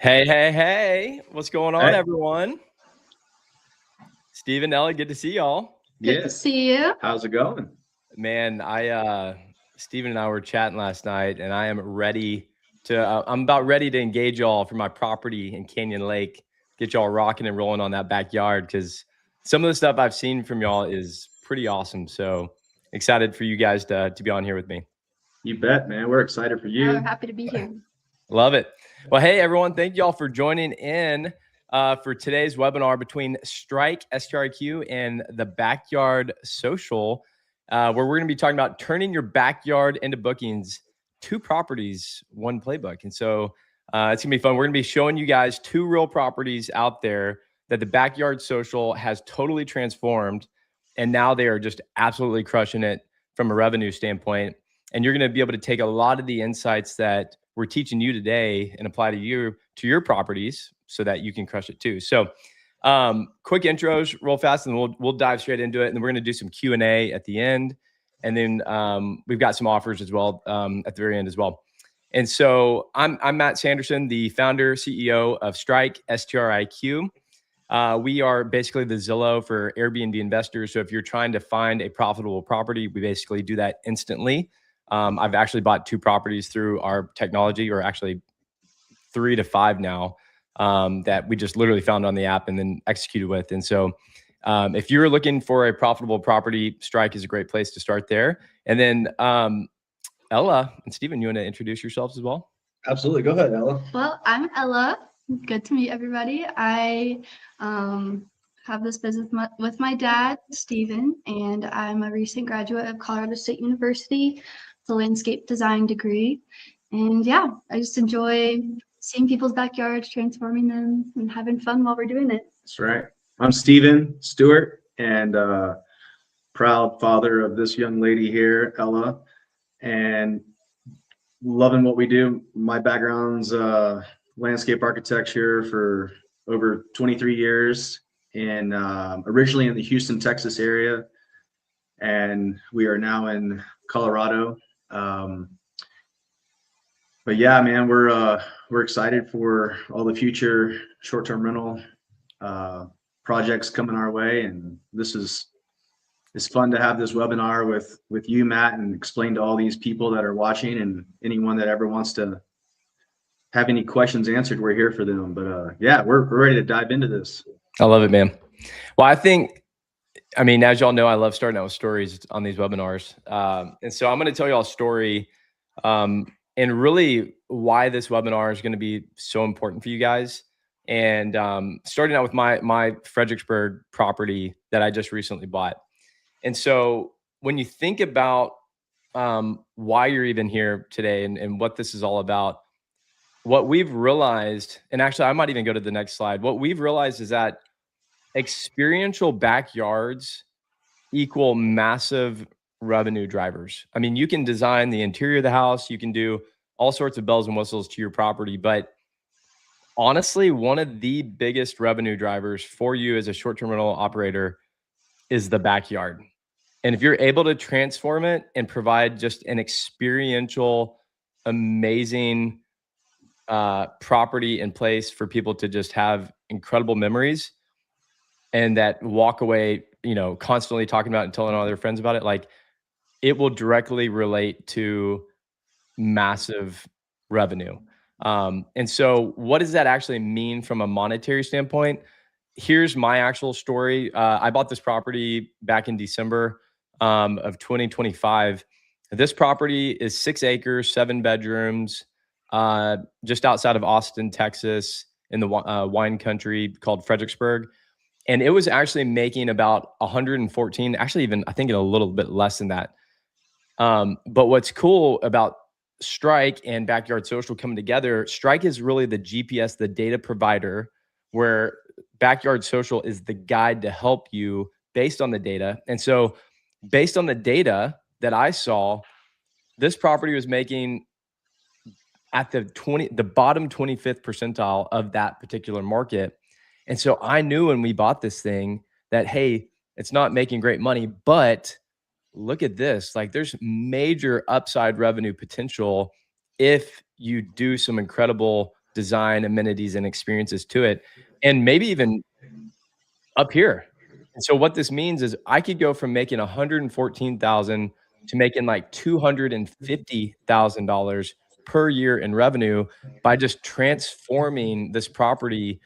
Hey, what's going on, Hey, everyone? Steven, Ellie, good to see y'all. Good to see you. how's it going? Man, Steven and I were chatting last night, and I am ready I'm about ready to engage y'all for my property in Canyon Lake, get y'all rocking and rolling on that backyard, because some of the stuff I've seen from y'all is pretty awesome. So excited for you guys to be on here with me. You bet, man. We're excited for you. We're happy to be here. Love it. Well, hey, everyone. Thank y'all for joining in for today's webinar between strIQ, strIQ, and the Backyard Social, where we're going to be talking about turning your backyard into bookings, 2 properties, 1 playbook. And so it's going to be fun. We're going to be showing you guys 2 real properties out there that the Backyard Social has totally transformed. And now they are just absolutely crushing it from a revenue standpoint. And you're going to be able to take a lot of the insights that we're teaching you today and apply to your properties so that you can crush it too. So quick intros real fast, and we'll dive straight into it. And then we're going to do some Q&A at the end. And then we've got some offers as well at the very end as well. And so I'm Matt Sanderson, the founder, CEO of strIQ, strIQ. We are basically the Zillow for Airbnb investors. So if you're trying to find a profitable property, we basically do that instantly. I've actually bought 2 properties through our technology, or actually 3 to 5 now, that we just literally found on the app and then executed with. And so if you're looking for a profitable property, strIQ is a great place to start there. And then Ella and Steven, you want to introduce yourselves as well? Absolutely. Go ahead, Ella. Well, I'm Ella. Good to meet everybody. I have this business with my dad, Steven, and I'm a recent graduate of Colorado State University, with a landscape design degree. And yeah, I just enjoy seeing people's backyards, transforming them, and having fun while we're doing it. That's right. I'm Steven Stewart, and proud father of this young lady here, Ella, and loving what we do. My background's landscape architecture for over 23 years, and originally in the Houston, Texas area, and we are now in Colorado. But yeah, man, we're excited for all the future short-term rental projects coming our way, and it's fun to have this webinar with you, Matt, and explain to all these people that are watching, and anyone that ever wants to have any questions answered, we're here for them. But yeah, we're ready to dive into this. I love it, man. Well, I mean, as y'all know, I love starting out with stories on these webinars. And so I'm going to tell y'all a story and really why this webinar is going to be so important for you guys. And starting out with my Fredericksburg property that I just recently bought. And so when you think about why you're even here today and what this is all about, what we've realized, and actually I might even go to the next slide. What we've realized is that experiential backyards equal massive revenue drivers. I mean, you can design the interior of the house, you can do all sorts of bells and whistles to your property, but honestly, one of the biggest revenue drivers for you as a short-term rental operator is the backyard. And if you're able to transform it and provide just an experiential, amazing property in place for people to just have incredible memories and that walk away, constantly talking about it and telling all their friends about it, like it will directly relate to massive revenue. And so what does that actually mean from a monetary standpoint? Here's my actual story. I bought this property back in December of 2025. This property is 6 acres, 7 bedrooms, just outside of Austin, Texas, in the wine country called Fredericksburg. And it was actually making about 114, actually even I think a little bit less than that. But what's cool about strIQ and Backyard Social coming together, strIQ is really the GPS, the data provider, where Backyard Social is the guide to help you based on the data. And so based on the data that I saw, this property was making at the bottom 25th percentile of that particular market. And so I knew when we bought this thing that, hey, it's not making great money, but look at this. Like there's major upside revenue potential if you do some incredible design, amenities, and experiences to it, and maybe even up here. And so what this means is I could go from making 114,000 to making like $250,000 per year in revenue by just transforming this property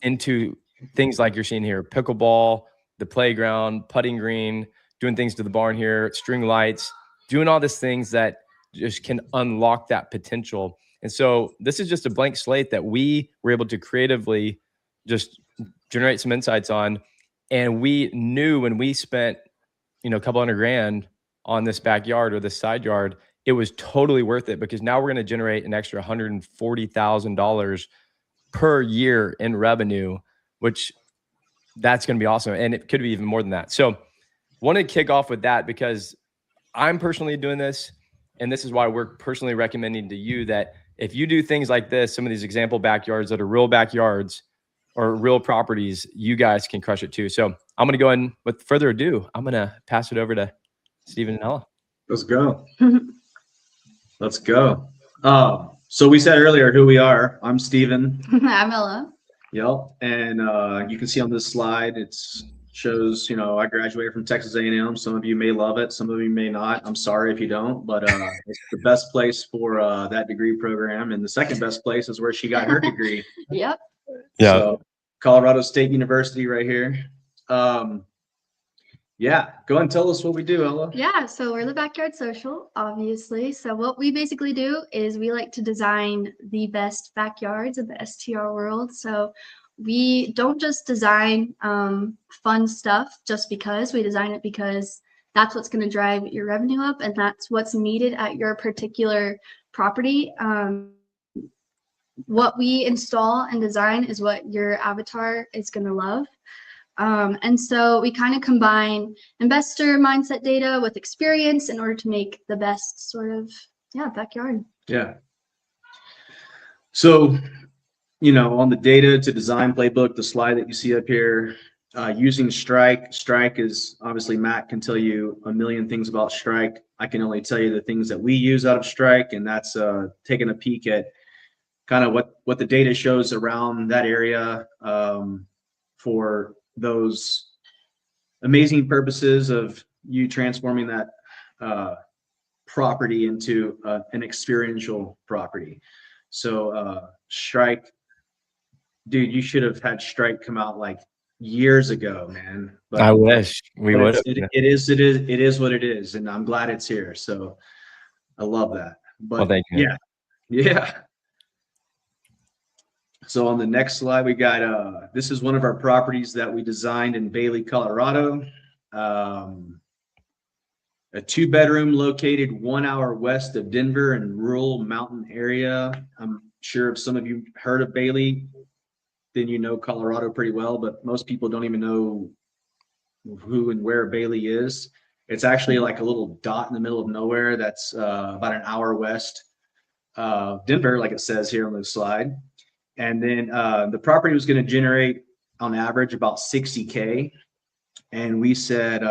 into things like you're seeing here: pickleball, the playground, putting green, doing things to the barn here, string lights, doing all these things that just can unlock that potential. And so this is just a blank slate that we were able to creatively just generate some insights on. And we knew when we spent, a couple $100,000 on this backyard or this side yard, it was totally worth it, because now we're going to generate an extra $140,000 per year in revenue, which that's going to be awesome. And it could be even more than that. So want to kick off with that because I'm personally doing this. And this is why we're personally recommending to you that if you do things like this, some of these example backyards that are real backyards or real properties, you guys can crush it too. So I'm going to go ahead and, with further ado, I'm going to pass it over to Stephen and Ella. Let's go. Let's go. So we said earlier who we are. I'm Stephen. I'm Ella. Yep. And you can see on this slide, it shows, I graduated from Texas A&M. Some of you may love it. Some of you may not. I'm sorry if you don't, but it's the best place for that degree program. And the second best place is where she got her degree. Yep. Yeah. So Colorado State University right here. Yeah, go ahead and tell us what we do, Ella. Yeah, so we're the Backyard Social, obviously. So what we basically do is we like to design the best backyards of the STR world. So we don't just design fun stuff just because. We design it because that's what's going to drive your revenue up, and that's what's needed at your particular property. What we install and design is what your avatar is going to love. And so we kind of combine investor mindset data with experience in order to make the best sort of, backyard. Yeah. So, on the data to design playbook, the slide that you see up here, using strIQ. strIQ is obviously, Matt can tell you a million things about strIQ. I can only tell you the things that we use out of strIQ, and that's taking a peek at kind of what the data shows around that area for those amazing purposes of you transforming that property into an experiential property. So strIQ, dude, you should have had strIQ come out like years ago, man. But I wish we would have. It is what it is, and I'm glad it's here. So I love that. But well, thank you. Yeah. So on the next slide, we got this is one of our properties that we designed in Bailey, Colorado. A 2-bedroom located 1 hour west of Denver in rural mountain area. I'm sure if some of you heard of Bailey, then you know Colorado pretty well, but most people don't even know who and where Bailey is. It's actually like a little dot in the middle of nowhere that's about an hour west of Denver, like it says here on the slide. And then the property was going to generate on average about 60K. And we said,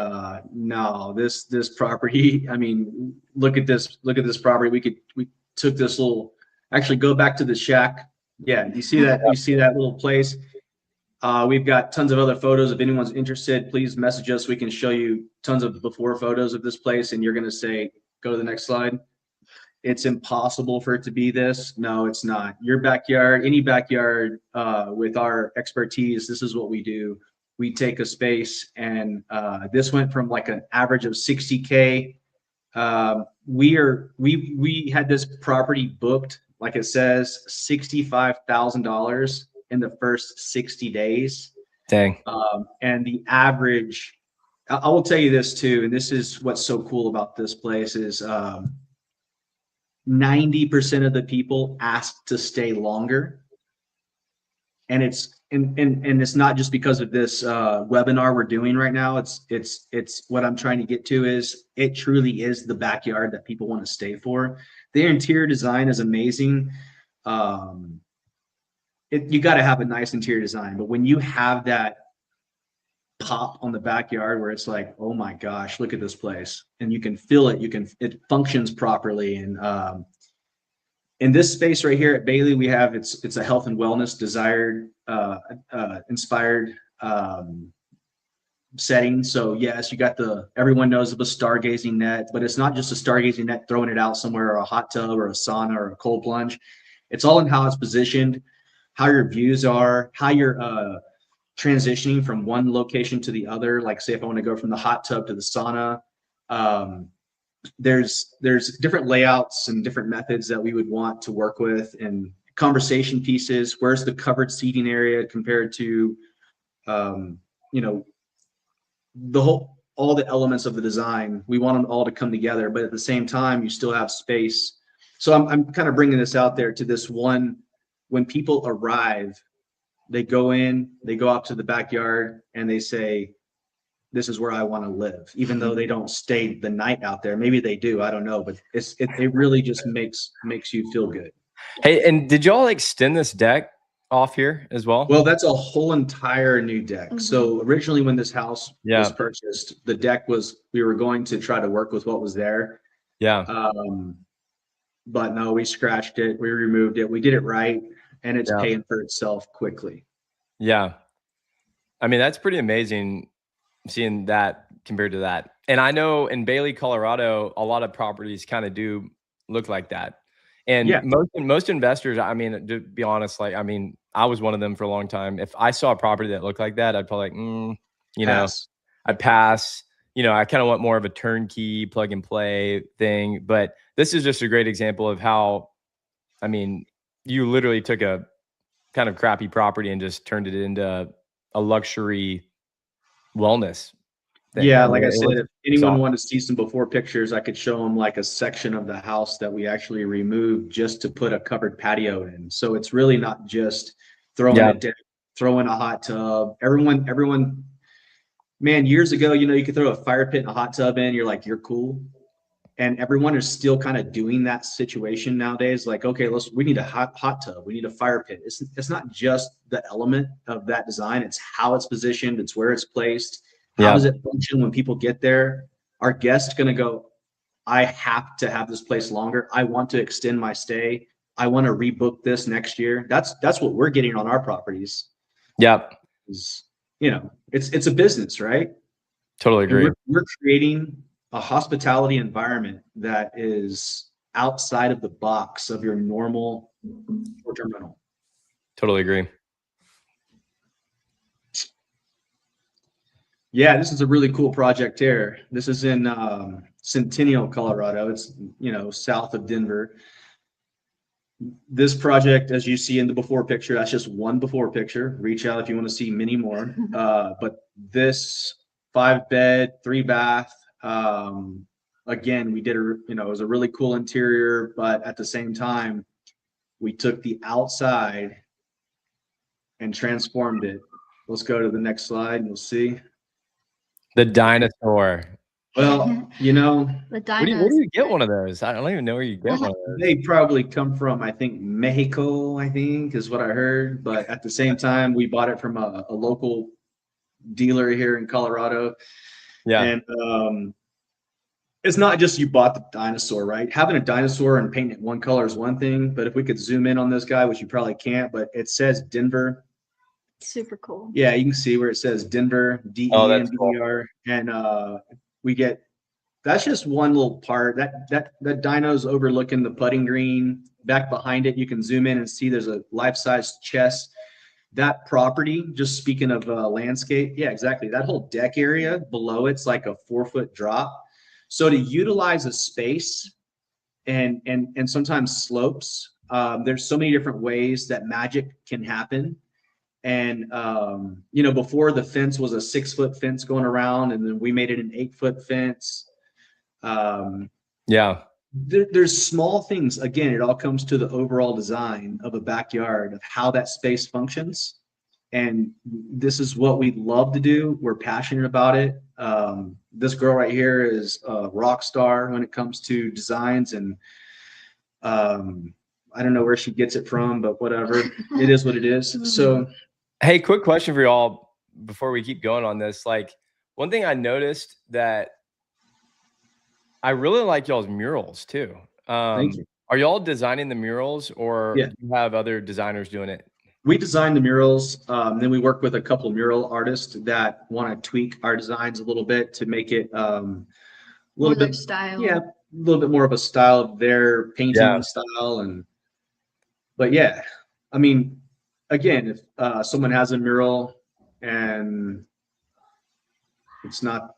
no, this property, I mean, look at this property. We took this little, actually go back to the shack. Yeah. You see that little place? We've got tons of other photos. If anyone's interested, please message us. We can show you tons of before photos of this place. And you're going to say, go to the next slide. It's impossible for it to be this. No, it's not. Your backyard, any backyard with our expertise, this is what we do. We take a space, and this went from like an average of 60K. We had this property booked, like it says, $65,000 in the first 60 days. Dang. And the average, I will tell you this too, and this is what's so cool about this place is 90% of the people ask to stay longer. And it's not just because of this webinar we're doing right now. It's what I'm trying to get to is it truly is the backyard that people want to stay for. The interior design is amazing. You got to have a nice interior design, but when you have that pop on the backyard where it's like, oh my gosh, look at this place, and you can feel it, it functions properly, and In this space right here at Bailey, we have it's a health and wellness desired inspired setting. So yes, you got everyone knows of a stargazing net, but it's not just a stargazing net throwing it out somewhere, or a hot tub or a sauna or a cold plunge. It's all in how it's positioned, how your views are, how you're transitioning from one location to the other. Like say if I want to go from the hot tub to the sauna, there's different layouts and different methods that we would want to work with, and conversation pieces. Where's the covered seating area compared to all the elements of the design? We want them all to come together, but at the same time you still have space. So I'm kind of bringing this out there to this one. When people arrive, they go in, they go out to the backyard, and they say, this is where I want to live, even though they don't stay the night out there. Maybe they do, I don't know, but it really just makes you feel good. Hey, and did y'all extend this deck off here as well? Well, that's a whole entire new deck. So originally when this house was purchased, the deck we were going to try to work with what was there. Yeah. But no, we scratched it, we removed it, we did it right, and it's paying for itself quickly. Yeah. I mean, that's pretty amazing seeing that compared to that. And I know in Bailey, Colorado, a lot of properties kind of do look like that. And most investors, I mean, to be honest, like, I mean, I was one of them for a long time. If I saw a property that looked like that, I'd probably like, I'd pass. I kind of want more of a turnkey plug and play thing. But this is just a great example of how, I mean, you literally took a kind of crappy property and just turned it into a luxury wellness thing. Yeah, like I said, if anyone wanted to see some before pictures, I could show them like a section of the house that we actually removed just to put a covered patio in. So it's really not just throwing a deck, throwing a hot tub. Everyone, man, years ago, you could throw a fire pit and a hot tub in, you're like, you're cool. And everyone is still kind of doing that situation nowadays. Like, okay, we need a hot tub, we need a fire pit. It's not just the element of that design, it's how it's positioned, it's where it's placed. How does it function when people get there? Are guests going to go, I have to have this place longer, I want to extend my stay, I want to rebook this next year? That's what we're getting on our properties. Yep. It's a business, right? Totally agree. We're creating a hospitality environment that is outside of the box of your normal short-term rental. Totally agree. Yeah, this is a really cool project here. This is in Centennial, Colorado. It's, south of Denver. This project, as you see in the before picture, that's just one before picture. Reach out if you want to see many more. But this 5-bed, 3-bath, again, we did it was a really cool interior, but at the same time, we took the outside and transformed it. Let's go to the next slide and you'll see. The dinosaur. Well, the where do you get one of those? I don't even know where you get one of those. They probably come from, I think, Mexico, I think is what I heard. But at the same time, we bought it from a local dealer here in Colorado. Yeah. And it's not just you bought the dinosaur, right? Having a dinosaur and painting it one color is one thing. But if we could zoom in on this guy, which you probably can't, but it says Denver. Super cool. Yeah, you can see where it says Denver, D-E-N-V-E-R, and we get, that's just one little part. That dino's overlooking the putting green. Back behind it, you can zoom in and see there's a life-size chest. That property, just speaking of landscape, yeah, exactly. That whole deck area below it's like a 4-foot drop. So to utilize a space and sometimes slopes, there's so many different ways that magic can happen. And, before the fence was a 6-foot fence going around, and then we made it an 8-foot fence. There's small things. Again, it all comes to the overall design of a backyard, of how that space functions. And this is what we love to do. We're passionate about it. This girl right here is a rock star when it comes to designs, and I don't know where she gets it from, but whatever. It is what it is. So, hey, quick question for y'all before we keep going on this. Like, one thing I noticed that I really like y'all's murals too. Thank you. Are y'all designing the murals, or Yeah. do you have other designers doing it? We design the murals. Then we work with a couple mural artists that want to tweak our designs a little bit to make it a More little their bit, style. yeah, a little bit more of a style of their painting style. But yeah, I mean, again, if someone has a mural and it's not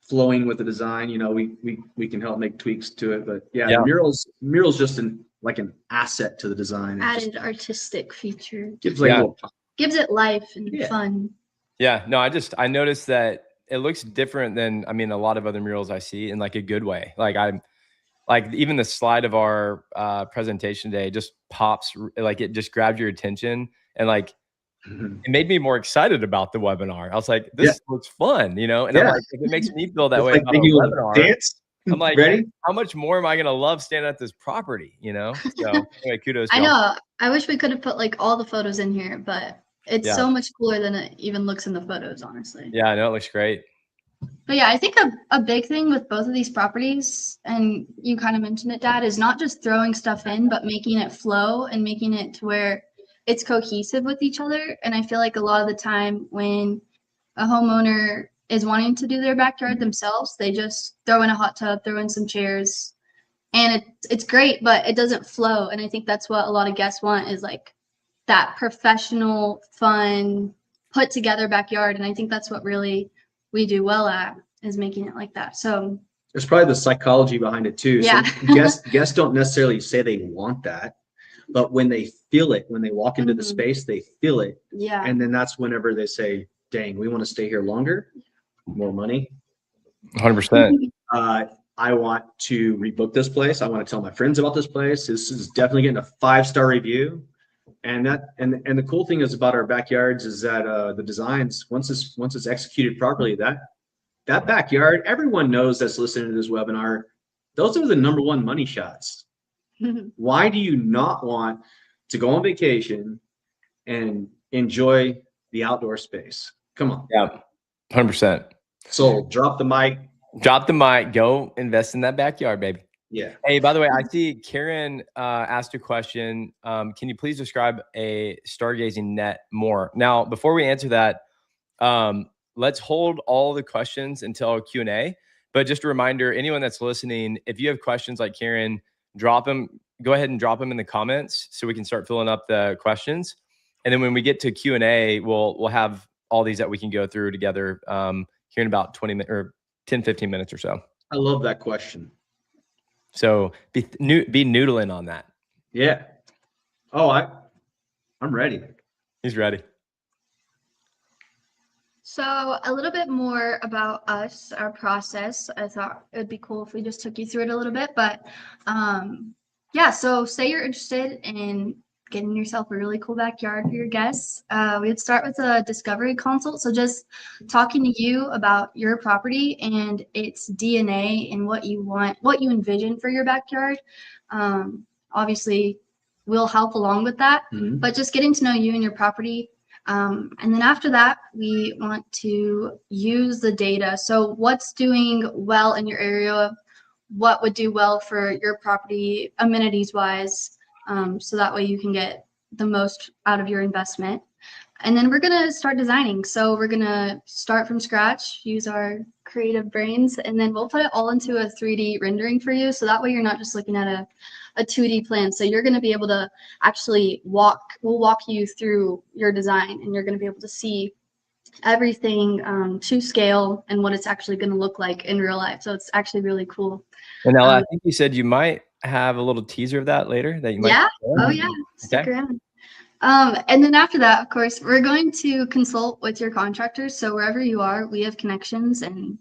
flowing with the design, you know, we can help make tweaks to it. But yeah, the murals just like an asset to the design. Added artistic feature. Gives like a little pop. Gives it life and fun. Yeah, no, I noticed that it looks different than, I mean, a lot of other murals I see in like a good way. Like even the slide of our presentation today just pops, like it just grabs your attention, and like it made me more excited about the webinar. I was like, this looks fun, you know? And I'm like, if it makes me feel that it's way like about a webinar, dance. I'm like, ready? How much more am I going to love standing at this property, you know? So anyway, kudos to I y'all. know. I wish we could have put like all the photos in here, but it's so much cooler than it even looks in the photos, honestly. Yeah, I know, it looks great. But yeah, I think a big thing with both of these properties, and you kind of mentioned it, Dad, is not just throwing stuff in, but making it flow and making it to where it's cohesive with each other. And I feel like a lot of the time when a homeowner is wanting to do their backyard themselves, they just throw in a hot tub, throw in some chairs, and it's great, but it doesn't flow. And I think that's what a lot of guests want, is like that professional, fun, put together backyard. And I think that's what really we do well at, is making it like that. So there's probably the psychology behind it too. Yeah. So guests don't necessarily say they want that, but when they feel it, when they walk into the space, they feel it. Yeah. And then that's whenever they say, dang, we want to stay here longer, more money. 100%. I want to rebook this place. I want to tell my friends about this place. This is definitely getting a 5-star review. And the cool thing is about our backyards is that the designs, once it's executed properly, that backyard, everyone knows that's listening to this webinar, those are the #1 money shots. Why do you not want to go on vacation and enjoy the outdoor space? Come on. Yeah, 100%. So drop the mic. Drop the mic. Go invest in that backyard, baby. Yeah. Hey, by the way, I see Karen asked a question. Can you please describe a stargazing net more? Now, before we answer that, let's hold all the questions until Q&A. But just a reminder, anyone that's listening, if you have questions like Karen, drop them. Go ahead and drop them in the comments so we can start filling up the questions. And then when we get to Q&A, we'll have all these that we can go through together here in about 20 minutes or 10, 15 minutes or so. I love that question. So be noodling on that. Yeah. Oh, I'm ready. He's ready. So a little bit more about us, our process. I thought it would be cool if we just took you through it a little bit. But yeah, so say you're interested in getting yourself a really cool backyard for your guests. We would start with a discovery consult. So just talking to you about your property and its DNA and what you want, what you envision for your backyard. Obviously, we'll help along with that, but just getting to know you and your property. And then after that, we want to use the data. So what's doing well in your area? What would do well for your property amenities wise? So that way you can get the most out of your investment. And then we're going to start designing. So we're going to start from scratch, use our creative brains, and then we'll put it all into a 3D rendering for you. So that way you're not just looking at a 2D plan. So you're going to be able to actually we'll walk you through your design, and you're going to be able to see everything to scale and what it's actually going to look like in real life. So it's actually really cool. And Ella, I think you said you might have a little teaser of that later that you might. Yeah. Oh yeah. Stick around. And then after that, of course, we're going to consult with your contractors. So wherever you are, we have connections, and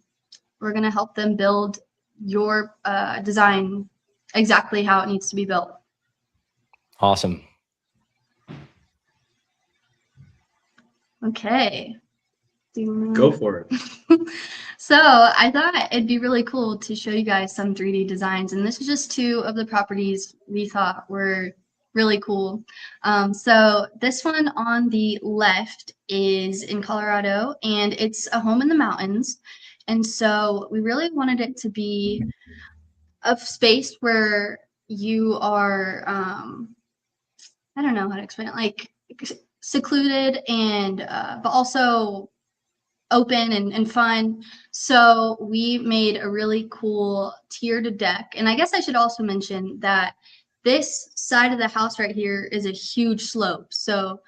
we're going to help them build your design exactly how it needs to be built. Awesome. Okay. Go for it. So I thought it'd be really cool to show you guys some 3D designs. And this is just 2 of the properties we thought were really cool. So this one on the left is in Colorado, and it's a home in the mountains. And so we really wanted it to be a space where you are, I don't know how to explain it, like secluded and, but also open and fun. So we made a really cool tiered deck. And I guess I should also mention that this side of the house right here is a huge slope. So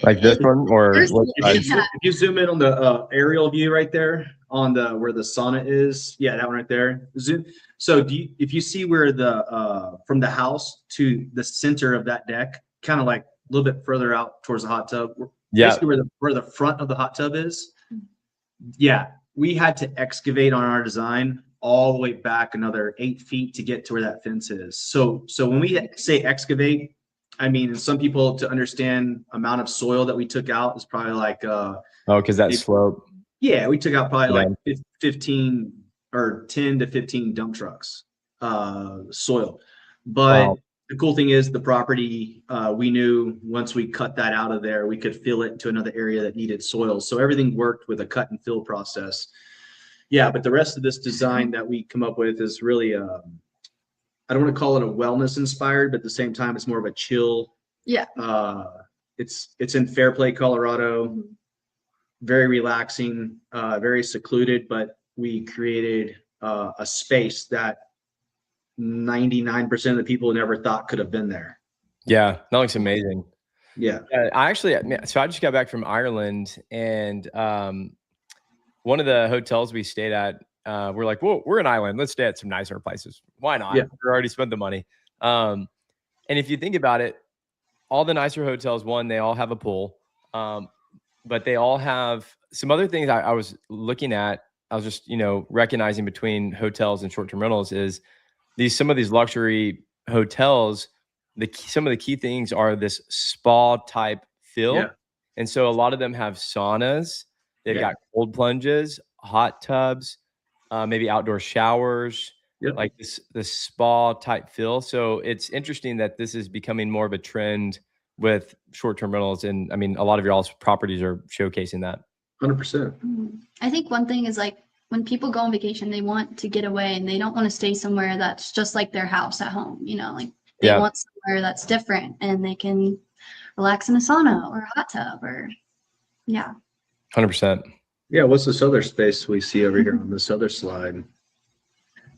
Like this one, or what If side? you zoom in on the aerial view right there on the where the sauna is, yeah, that one right there. Zoom. So if you see where the from the house to the center of that deck, kind of like a little bit further out towards the hot tub, Yeah. basically where the front of the hot tub is. Yeah, we had to excavate on our design all the way back another 8 feet to get to where that fence is. So when we say excavate, I mean, some people, to understand amount of soil that we took out is probably like Oh, because that slope. yeah, we took out probably Yeah. like 15 or 10 to 15 dump trucks soil. But Wow. the cool thing is the property, we knew once we cut that out of there, we could fill it into another area that needed soil. So everything worked with a cut and fill process. Yeah, but the rest of this design that we come up with is really, I don't want to call it a wellness inspired, but at the same time, it's more of a chill. Yeah. It's in Fairplay, Colorado. Very relaxing, very secluded, but we created a space that 99% of the people never thought could have been there. Yeah, that looks amazing. Yeah. I actually, so I just got back from Ireland, and one of the hotels we stayed at, we're like, whoa, we're in Ireland. Let's stay at some nicer places. Why not? Yeah. We already spent the money. And if you think about it, all the nicer hotels, one, they all have a pool, but they all have some other things I was looking at. I was just, recognizing between hotels and short-term rentals is some of these luxury hotels, some of the key things are this spa type feel. Yeah. And so a lot of them have saunas, they've got cold plunges, hot tubs, maybe outdoor showers, like this spa type feel. So it's interesting that this is becoming more of a trend with short-term rentals. And I mean, a lot of your all's properties are showcasing that. 100%. I think one thing is like when people go on vacation, they want to get away and they don't want to stay somewhere that's just like their house at home, like they want somewhere that's different and they can relax in a sauna or a hot tub or 100%. Yeah. What's this other space we see over here on this other slide?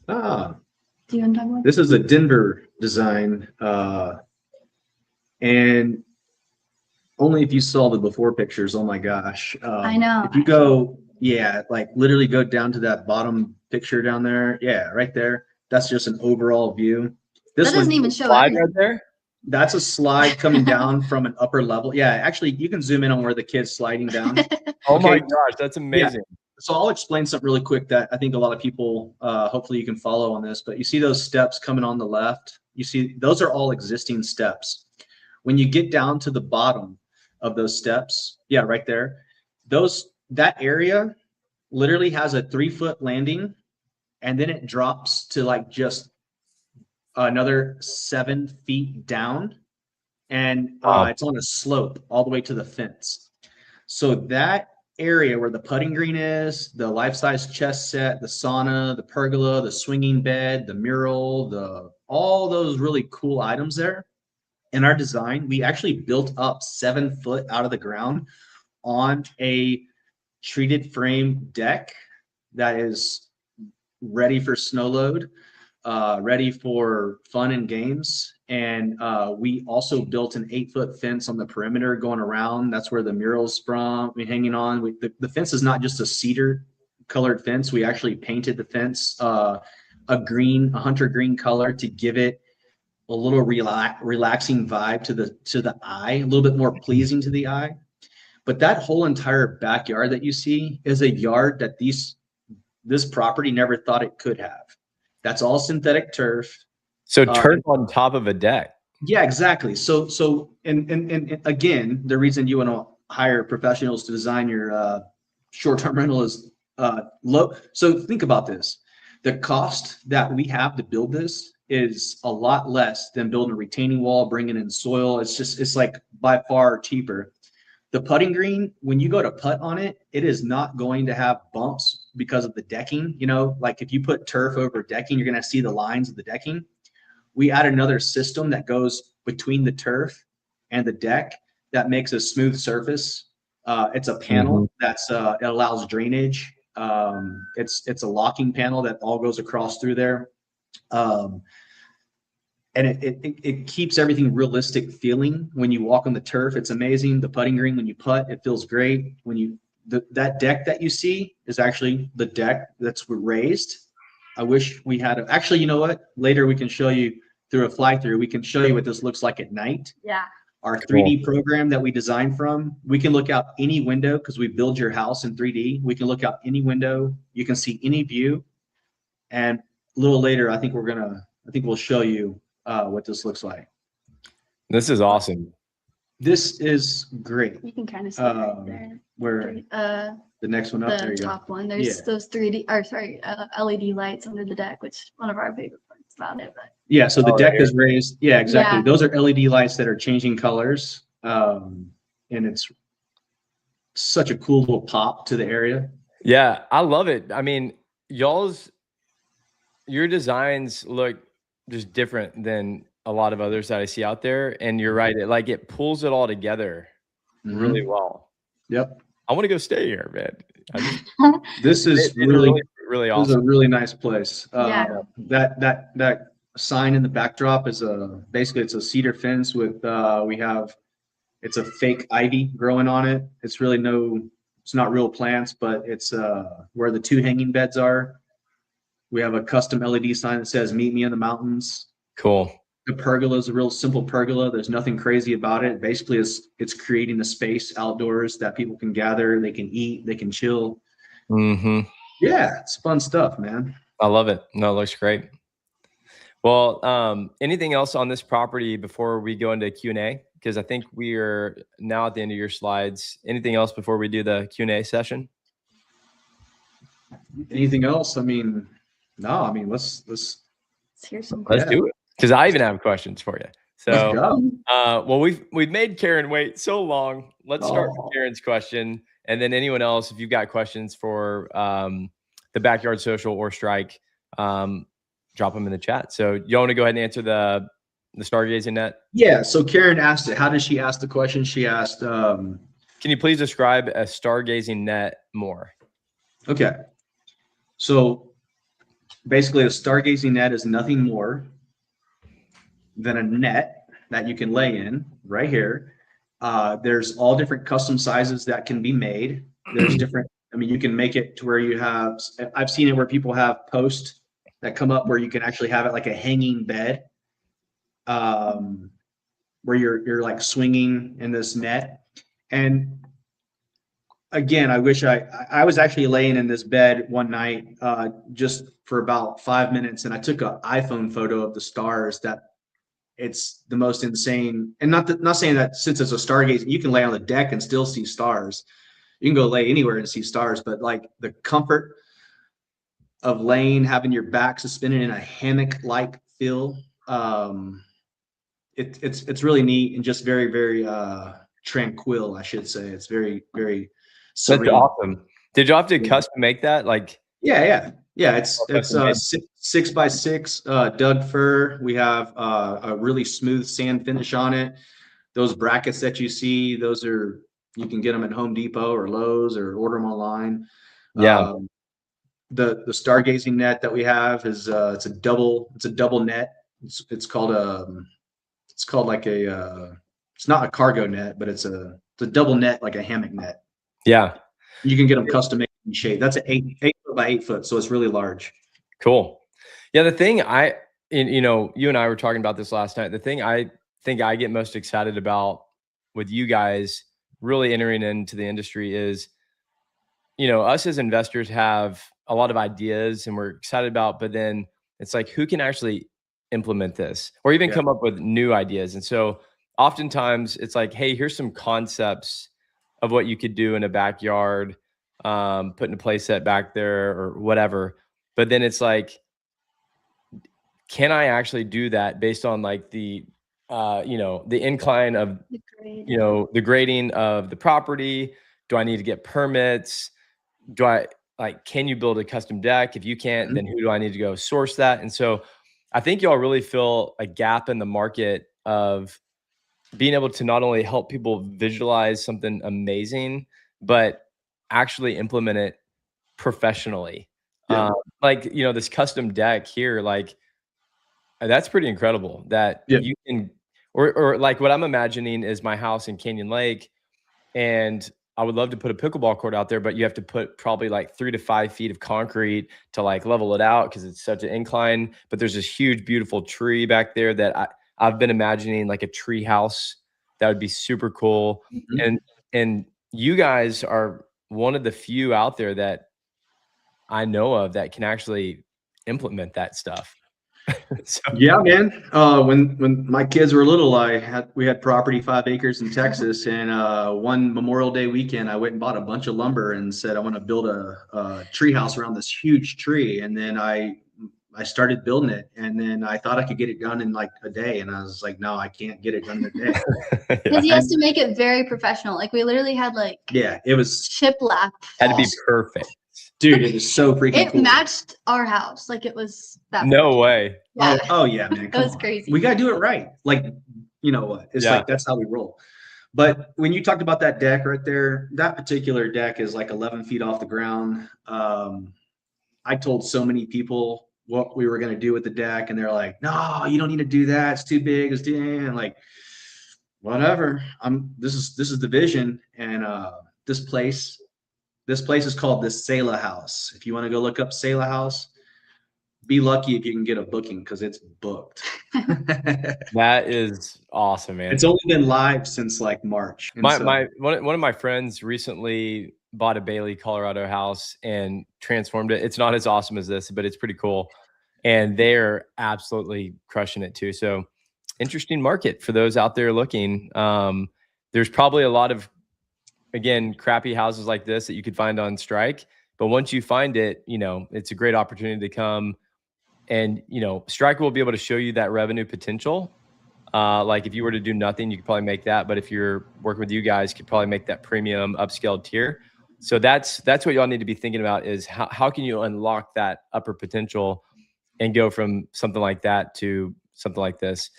Do you want to talk about This is a Denver design. And only if you saw the before pictures, oh my gosh. I know. If you go, like literally go down to that bottom picture down there. Yeah, right there. That's just an overall view. This that doesn't even show slide right there. That's a slide coming down from an upper level. Yeah, actually, you can zoom in on where the kid's sliding down. Oh my gosh, that's amazing. Yeah. So I'll explain something really quick that I think a lot of people, hopefully you can follow on this, but you see those steps coming on the left? You see, those are all existing steps. When you get down to the bottom of those steps, right there, that area literally has a 3-foot landing, and then it drops to like just another 7 feet down, and it's on a slope all the way to the fence. So that area where the putting green is, the life-size chess set, the sauna, the pergola, the swinging bed, the mural, all those really cool items there. In our design, we actually built up 7 foot out of the ground on a treated frame deck that is ready for snow load, ready for fun and games. And we also built an 8-foot fence on the perimeter going around. That's where the mural's from, hanging on. The fence is not just a cedar colored fence. We actually painted the fence a hunter green color to give it a little relaxing vibe to the eye, a little bit more pleasing to the eye. But that whole entire backyard that you see is a yard that this property never thought it could have. That's all synthetic turf. So turf on top of a deck. Yeah, exactly. So and again, the reason you want to hire professionals to design your short-term rental is low. So think about this. The cost that we have to build this is a lot less than building a retaining wall, bringing in soil. It's like by far cheaper. The putting green, when you go to putt on it, it is not going to have bumps because of the decking. Like if you put turf over decking, you're going to see the lines of the decking. we add another system that goes between the turf and the deck that makes a smooth surface. It's a panel that's it allows drainage. It's a locking panel that all goes across through there. And it keeps everything realistic feeling when you walk on the turf. It's amazing. The putting green, when you putt, it feels great. When you that deck that you see is actually the deck that's raised. I wish we had actually, you know what? Later we can show you through a fly through. We can show you what this looks like at night. Yeah. Our 3D program that we designed from, we can look out any window because we build your house in 3D. We can look out any window. You can see any view. And a little later, I think we'll show you what this looks like. This is awesome. This is great. You can kind of see it right there. Where the next one up, there you go. The top one. There's those LED lights under the deck, which is one of our favorite parts about it. But yeah, so the deck is raised. Yeah, exactly. Yeah. Those are LED lights that are changing colors. And it's such a cool little pop to the area. Yeah, I love it. I mean, your designs look just different than a lot of others that I see out there. And you're right. It pulls it all together really well. Yep. I want to go stay here, man. This is it's really awesome. This is a really nice place. Yeah. That sign in the backdrop is basically it's a cedar fence with it's a fake ivy growing on it. It's not real plants, but it's where the 2 hanging beds are. We have a custom LED sign that says "Meet me in the mountains." Cool. The pergola is a real simple pergola. There's nothing crazy about it. Basically, it's creating a space outdoors that people can gather, they can eat, they can chill. Yeah, it's fun stuff, man. I love it. No, it looks great. Well, anything else on this property before we go into Q&A? Because I think we are now at the end of your slides. Anything else before we do the Q&A session? Anything else? I mean, no. I mean, let's hear some. Let's do it. Because I even have questions for you. So, let's go. Well, we've made Karen wait so long. Let's start with Karen's question, and then anyone else, if you've got questions for the Backyard Social or strIQ, drop them in the chat. So, you want to go ahead and answer the stargazing net? Yeah. So Karen asked it. How did she ask the question? She asked, "Can you please describe a stargazing net more?" Okay. So basically, a stargazing net is nothing more than a net that you can lay in right here. There's all different custom sizes that can be made. There's different, I mean, you can make it to where you have, I've seen it where people have posts that come up where you can actually have it like a hanging bed, where you're like swinging in this net. And again, I wish I was actually laying in this bed one night, just for about 5 minutes, and I took an iPhone photo of the stars. That it's the most insane, and not saying that since it's a stargaze, you can lay on the deck and still see stars. You can go lay anywhere and see stars, but like the comfort of laying, having your back suspended in a hammock-like feel, it's really neat and just very, very tranquil, I should say. It's very, very serene. That's awesome. Did you have to custom make that? Like, yeah. It's 6x6 Doug fir. We have a really smooth sand finish on it. Those brackets that you see, you can get them at Home Depot or Lowe's or order them online. Yeah. The stargazing net that we have is it's a double net. It's called like it's not a cargo net, but it's a double net, like a hammock net. Yeah. You can get them custom made in shape. That's an 8 foot by 8 foot, so it's really large. Cool. Yeah, the thing you and I were talking about this last night. The thing I think I get most excited about with you guys really entering into the industry is, us as investors have a lot of ideas and we're excited about, but then it's like, who can actually implement this or even come up with new ideas? And so oftentimes it's like, hey, here's some concepts of what you could do in a backyard, putting a play set back there or whatever. But then it's like, can I actually do that based on like the incline of, the grading of the property? Do I need to get permits? Can you build a custom deck? If you can't, then who do I need to go source that? And so I think y'all really fill a gap in the market of being able to not only help people visualize something amazing, but actually implement it professionally. Yeah. Like, you know, this custom deck here, like that's pretty incredible that Yeah. you can, or like what I'm imagining is my house in Canyon Lake, and I would love to put a pickleball court out there, but you have to put probably like 3 to 5 feet of concrete to like level it out because it's such an incline. But there's this huge, beautiful tree back there that I've been imagining like a tree house that would be super cool. Mhm. And you guys are one of the few out there that I know of that can actually implement that stuff. So Yeah, man. When my kids were little, we had property 5 acres in Texas, and one Memorial Day weekend, I went and bought a bunch of lumber and said I want to build a tree house around this huge tree, and then I started building it, and then I thought I could get it done in like a day, and I was like, no, I can't get it done in a day. Because he has to make it very professional. Like we literally had like Yeah, it was shiplap. had to be awesome. perfect. Dude, it was so freaking It cool. matched our house. Like it was that. No way. Yeah. Oh yeah, man. Come was on. crazy. We gotta do it right. Like, you know what? It's Yeah. like that's how we roll. But when you talked about that deck right there, that particular deck is like 11 feet off the ground. I told so many people what we were gonna do with the deck, and they're like, "No, you don't need to do that. It's too big. It's too," and like, whatever. This is the vision, and this place is called the Sela House. If you want to go look up Sela House, be lucky if you can get a booking because it's booked. That is awesome, man. It's only been live since like March. And One of my friends recently bought a Bailey, Colorado house and transformed it. It's not as awesome as this, but it's pretty cool. And they're absolutely crushing it too. So interesting market for those out there looking. There's probably a lot of, again, crappy houses like this that you could find on strIQ. But once you find it, you know, it's a great opportunity to come. And, you know, strIQ will be able to show you that revenue potential. Like if you were to do nothing, you could probably make that. But if you're working with you guys, you could probably make that premium upscaled tier. So that's what y'all need to be thinking about is how can you unlock that upper potential and go from something like that to something like this.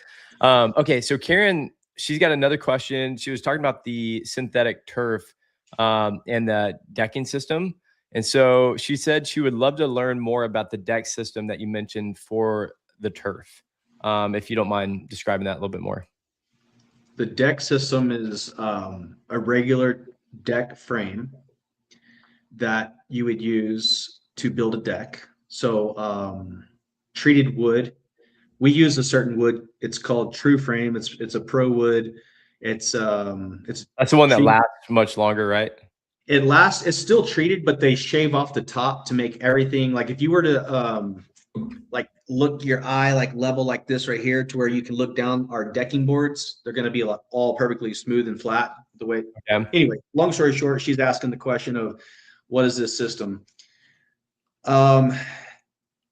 Okay, so Karen, she's got another question. She was talking about the synthetic turf and the decking system. And so she said she would love to learn more about the deck system that you mentioned for the turf. If you don't mind describing that a little bit more. the deck system is a regular deck frame that you would use to build a deck. So treated wood. We use a certain wood. It's called True Frame. It's a pro wood. It's That's the one that lasts much longer, right? It lasts. It's still treated, but they shave off the top to make everything like if you were to like look your eye like level like this right here to where you can look down our decking boards. They're going to be like all perfectly smooth and flat the way. Okay. Anyway, long story short, she's asking the question of what is this system?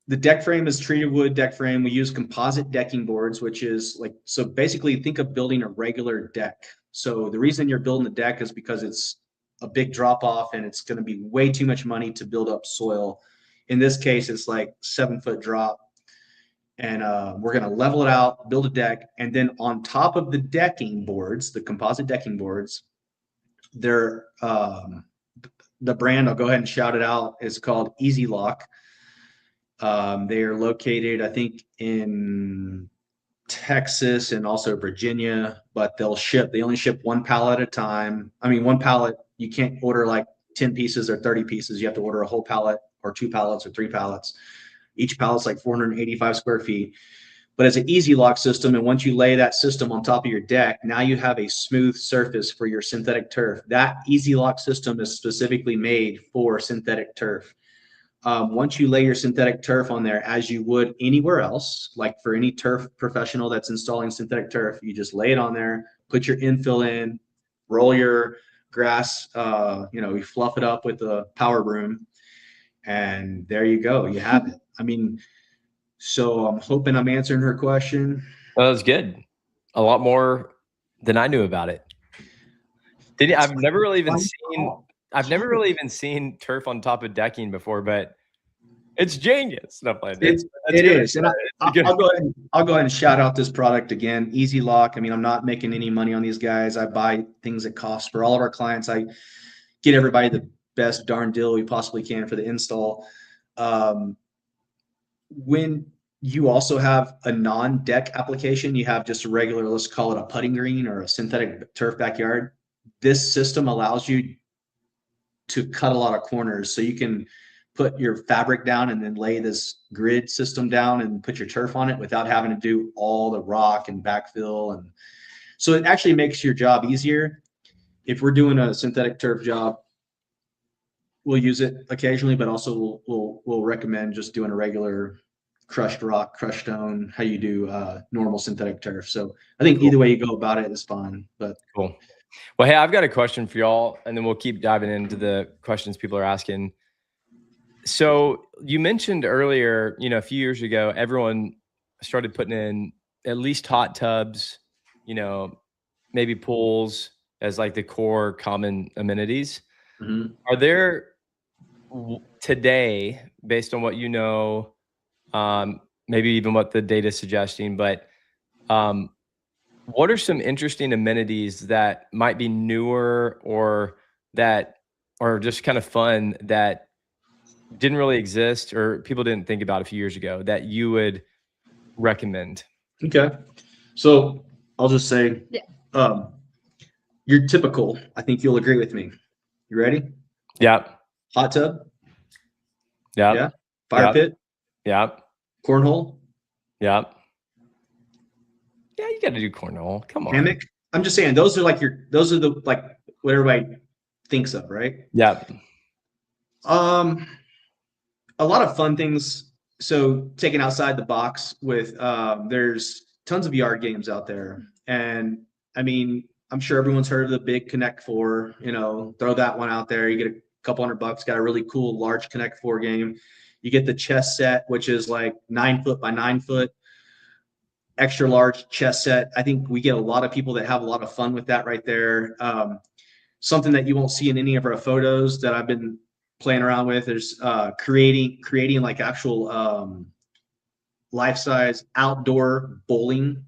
The deck frame is treated wood deck frame. We use composite decking boards, which is like, so basically think of building a regular deck. So the reason you're building the deck is because it's a big drop off and it's going to be way too much money to build up soil. In this case, it's like 7-foot drop. And we're going to level it out, build a deck. And then on top of the decking boards, the composite decking boards, they're the brand, I'll go ahead and shout it out, is called Easy Lock. They are located, I think, in Texas and also Virginia, but they only ship one pallet at a time. I mean, one pallet, you can't order like 10 pieces or 30 pieces. You have to order a whole pallet or 2 pallets or 3 pallets. Each pallet's like 485 square feet. But it's an easy lock system. And once you lay that system on top of your deck, now you have a smooth surface for your synthetic turf. That easy lock system is specifically made for synthetic turf. Once you lay your synthetic turf on there, as you would anywhere else, like for any turf professional that's installing synthetic turf, you just lay it on there, put your infill in, roll your grass, you fluff it up with a power broom, and there you go. You have it. I mean, so I'm hoping I'm answering her question. That was good. A lot more than I knew about it. I've never really even seen turf on top of decking before, but It's genius. Not playing. It That's is, and good. I'll go ahead and shout out this product again, Easy Lock. I mean, I'm not making any money on these guys. I buy things at cost for all of our clients. I get everybody the best darn deal we possibly can for the install. When you also have a non-deck application, you have just a regular, let's call it a putting green or a synthetic turf backyard. This system allows you to cut a lot of corners, so you can put your fabric down and then lay this grid system down and put your turf on it without having to do all the rock and backfill. And so it actually makes your job easier. If we're doing a synthetic turf job, we'll use it occasionally, but also we'll recommend just doing a regular crushed rock, crushed stone, how you do normal synthetic turf. So I think either way you go about it is fine. But cool. Well, hey, I've got a question for y'all, and then we'll keep diving into the questions people are asking. So you mentioned earlier, a few years ago, everyone started putting in at least hot tubs, maybe pools as like the core common amenities. Are there today, based on what maybe even what the data is suggesting, but what are some interesting amenities that might be newer or that are just kind of fun that didn't really exist or people didn't think about a few years ago that you would recommend? Okay. So I'll just say, you're typical. I think you'll agree with me. You ready? Yep. Hot tub. Yep. Yeah. Fire pit. Yep. Cornhole. Yep. Yeah, you got to do cornhole. Come on. Hammock. I'm just saying those are what everybody thinks of, right? Yep. A lot of fun things. So taking outside the box with there's tons of yard games out there, and I mean, I'm sure everyone's heard of the big Connect Four. Throw that one out there. You get a couple $100. Got a really cool large Connect Four game. You get the chess set, which is like 9 foot by 9 foot, extra large chess set. I think we get a lot of people that have a lot of fun with that right there. Something that you won't see in any of our photos that I've been playing around with is creating like actual life-size outdoor bowling.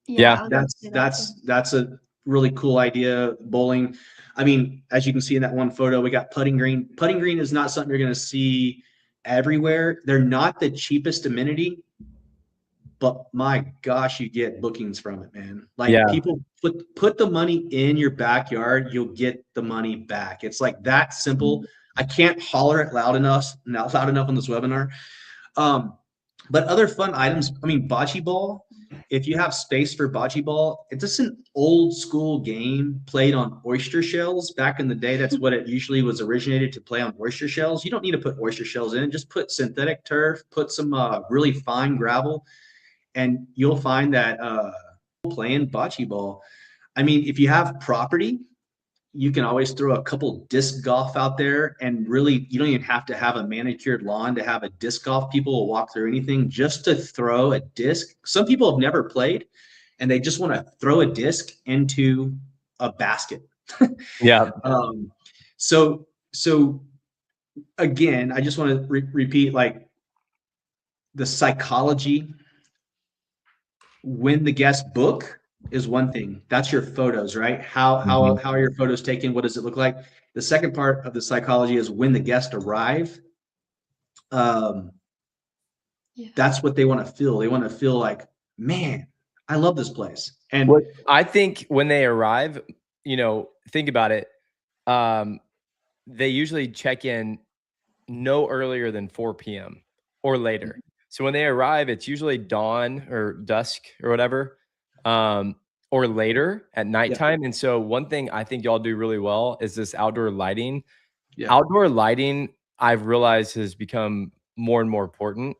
Yeah, that's a really cool idea. Bowling. I mean, as you can see in that one photo, we got putting green. Putting green is not something you're going to see everywhere. They're not the cheapest amenity, but my gosh, you get bookings from it, man. Like people put the money in your backyard, you'll get the money back. It's like that simple. I can't holler it loud enough on this webinar. But other fun items, I mean, bocce ball. If you have space for bocce ball, it's just an old school game played on oyster shells. Back in the day, that's what it usually was originated to play on oyster shells. You don't need to put oyster shells in. Just put synthetic turf, put some really fine gravel, and you'll find that playing bocce ball. I mean, if you have property, you can always throw a couple disc golf out there, and really you don't even have to have a manicured lawn to have a disc golf. People will walk through anything just to throw a disc. Some people have never played and they just want to throw a disc into a basket. Yeah. So again, I just want to repeat, like, the psychology when the guests book is one thing. That's your photos, right? How are your photos taken? What does it look like? The second part of the psychology is when the guests arrive. That's what they want to feel. They want to feel like, man, I love this place. And I think when they arrive, think about it. They usually check in no earlier than 4 p.m. or later. So when they arrive, it's usually dawn or dusk or whatever. Or later at nighttime. And so one thing I think y'all do really well is this outdoor lighting. Outdoor lighting, I've realized, has become more and more important.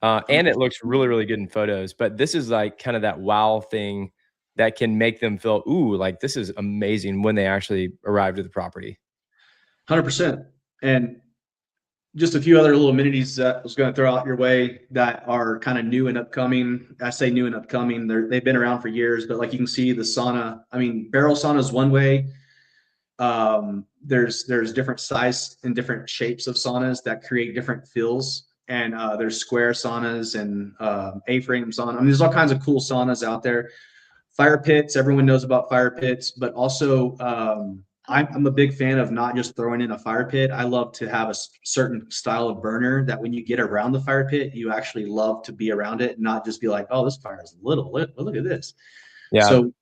And it looks really, really good in photos. But this is like kind of that wow thing that can make them feel, ooh, like this is amazing when they actually arrive to the property. 100%. And just a few other little amenities that I was going to throw out your way that are kind of new and upcoming. I say new and upcoming. They've been around for years, but like you can see the sauna. I mean, barrel sauna is one way. There's different size and different shapes of saunas that create different feels. and there's square saunas and A-frame sauna. I mean, there's all kinds of cool saunas out there. Fire pits, everyone knows about fire pits, but also I'm a big fan of not just throwing in a fire pit. I love to have a certain style of burner that when you get around the fire pit, you actually love to be around it, not just be like, oh, this fire is little. Look at this. Yeah. So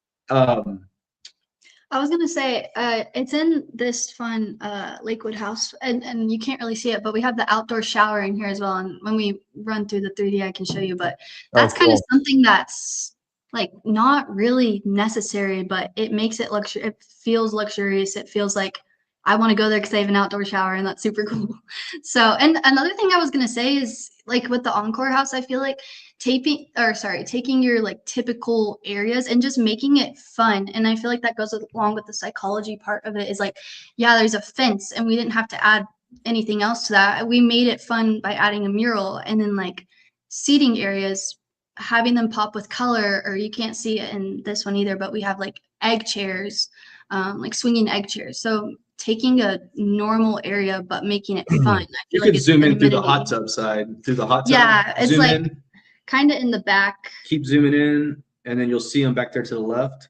I was gonna say, it's in this fun Lakewood house, and you can't really see it, but we have the outdoor shower in here as well. And when we run through the 3D, I can show you. But that's kind of something that's like not really necessary, but it makes it it feels luxurious. It feels like I want to go there because they have an outdoor shower, and that's super cool. So, and another thing I was gonna say is like with the Encore house, I feel like taking your like typical areas and just making it fun. And I feel like that goes along with the psychology part of it is like, yeah, there's a fence and we didn't have to add anything else to that. We made it fun by adding a mural, and then like seating areas, having them pop with color, or you can't see it in this one either, but we have like egg chairs, like swinging egg chairs. So taking a normal area but making it fun. I feel you like could zoom in through the hot tub side, through the hot tub. Yeah, it's zoom like in, kind of in the back. keep zooming in, and then you'll see them back there to the left.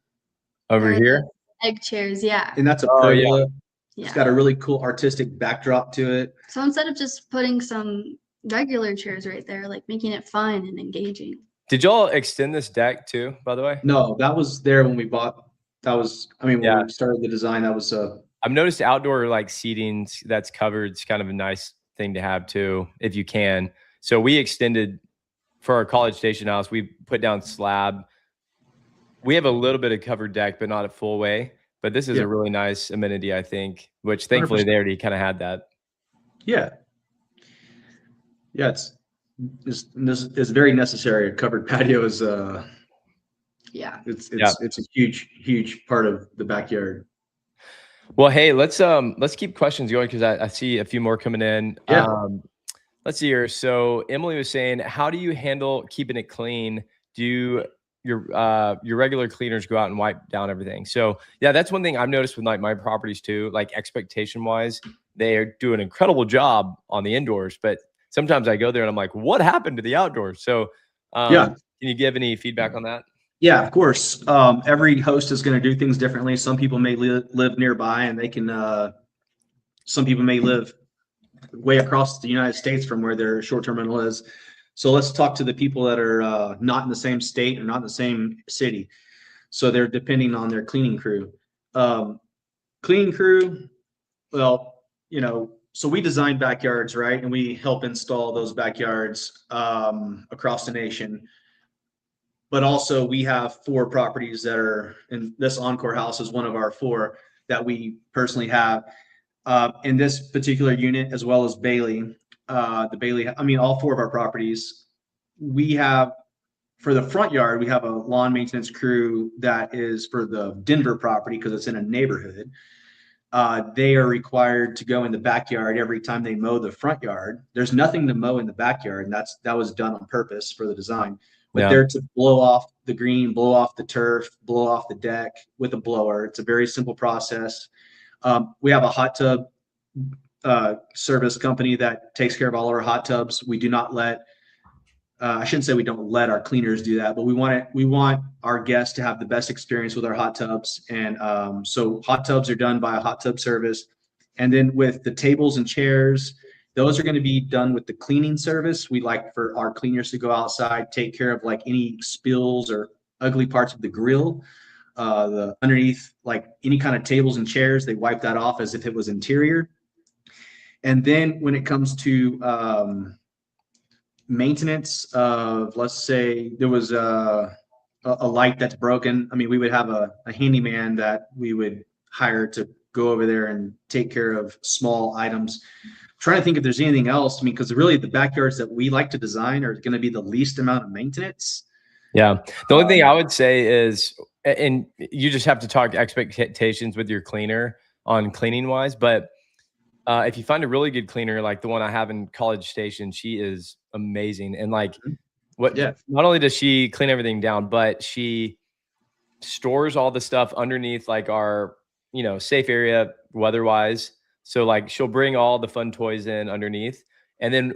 Over here? Egg chairs, yeah. And that's a pergola. Yeah. It's got a really cool artistic backdrop to it. So instead of just putting some regular chairs right there, like making it fun and engaging. Did y'all extend this deck too, by the way? No, that was there when we bought. That was, I mean, when we started the design, that was I've noticed outdoor like seating that's covered. It's kind of a nice thing to have too, if you can. So we extended for our College Station house. We put down slab. We have a little bit of covered deck, but not a full way. But this is a really nice amenity, I think, which thankfully 100%. They already kind of had that. Yeah. Yeah, it's very necessary. A covered patio is it's a huge part of the backyard. Well, hey, let's keep questions going because I see a few more coming in. Yeah. Let's see here. So Emily was saying, how do you handle keeping it clean? Do your regular cleaners go out and wipe down everything? So yeah, that's one thing I've noticed with like my properties too, like expectation wise, they do an incredible job on the indoors, but sometimes I go there and I'm like, what happened to the outdoors? So can you give any feedback on that? Yeah, of course. Every host is going to do things differently. Some people may live nearby and they can, some people may live way across the United States from where their short-term rental is. So let's talk to the people that are not in the same state or not in the same city. So they're depending on their cleaning crew. Cleaning crew, well, you know, so we design backyards, right? And we help install those backyards across the nation. But also we have 4 properties that are in this Encore house is one of our 4 that we personally have in this particular unit, as well as Bailey. The Bailey, I mean, all 4 of our properties, we have, for the front yard, we have a lawn maintenance crew that is for the Denver property because it's in a neighborhood. They are required to go in the backyard every time they mow the front yard. There's nothing to mow in the backyard, and that was done on purpose for the design. But they're to blow off the green, blow off the turf, blow off the deck with a blower. It's a very simple process. We have a hot tub service company that takes care of all of our hot tubs. We do not let, I shouldn't say we don't let our cleaners do that, but we want our guests to have the best experience with our hot tubs. And so hot tubs are done by a hot tub service. And then with the tables and chairs, those are going to be done with the cleaning service. We like for our cleaners to go outside, take care of like any spills or ugly parts of the grill, the underneath, like any kind of tables and chairs, they wipe that off as if it was interior. And then when it comes to maintenance of, let's say there was a light that's broken. I mean, we would have a handyman that we would hire to go over there and take care of small items. Trying to think if there's anything else. I mean, because really the backyards that we like to design are going to be the least amount of maintenance. Yeah. The only thing I would say is, and you just have to talk expectations with your cleaner on cleaning wise, but if you find a really good cleaner, like the one I have in College Station, she is amazing. And like not only does she clean everything down, but she stores all the stuff underneath like our, you know, safe area weather-wise. So like she'll bring all the fun toys in underneath. And then